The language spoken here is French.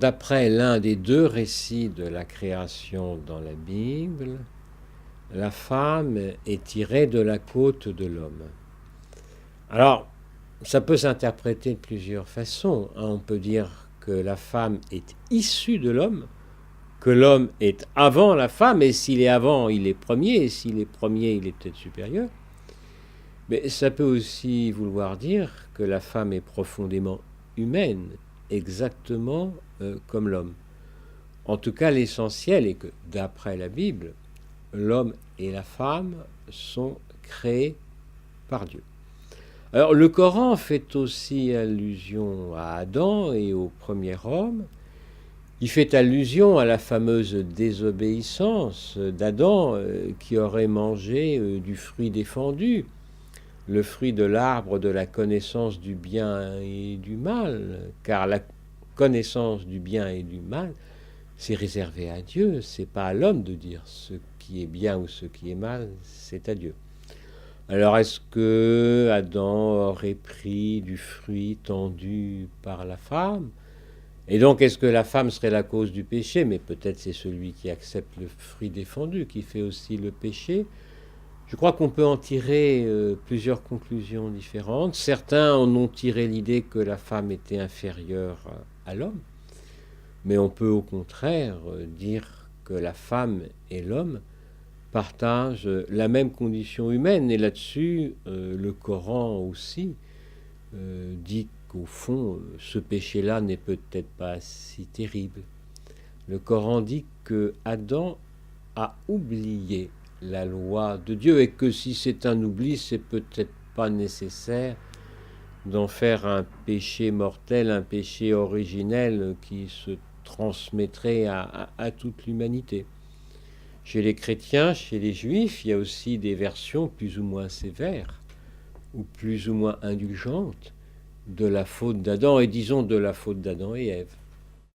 d'après l'un des deux récits de la création dans la Bible, la femme est tirée de la côte de l'homme. Alors, ça peut s'interpréter de plusieurs façons. On peut dire que la femme est issue de l'homme, que l'homme est avant la femme, et s'il est avant, il est premier, et s'il est premier, il est peut-être supérieur. Mais ça peut aussi vouloir dire que la femme est profondément humaine, exactement comme l'homme. En tout cas, l'essentiel est que, d'après la Bible, l'homme et la femme sont créés par Dieu. Alors, le Coran fait aussi allusion à Adam et au premier homme. Il fait allusion à la fameuse désobéissance d'Adam qui aurait mangé du fruit défendu, le fruit de l'arbre de la connaissance du bien et du mal, car la connaissance du bien et du mal, c'est réservé à Dieu, c'est pas à l'homme de dire ce qui est bien ou ce qui est mal, c'est à Dieu. Alors est-ce que Adam aurait pris du fruit tendu par la femme? Et donc est-ce que la femme serait la cause du péché? Mais peut-être c'est celui qui accepte le fruit défendu qui fait aussi le péché. Je crois qu'on peut en tirer plusieurs conclusions différentes. Certains en ont tiré l'idée que la femme était inférieure à l'homme, mais on peut au contraire dire que la femme et l'homme partagent la même condition humaine. Et là-dessus, le Coran aussi dit qu'au fond, ce péché-là n'est peut-être pas si terrible. Le Coran dit que Adam a oublié la loi de Dieu et que si c'est un oubli, c'est peut-être pas nécessaire d'en faire un péché mortel, un péché originel qui se transmettrait à toute l'humanité. Chez les chrétiens, chez les juifs, il y a aussi des versions plus ou moins sévères ou plus ou moins indulgentes de la faute d'Adam, et disons de la faute d'Adam et Ève.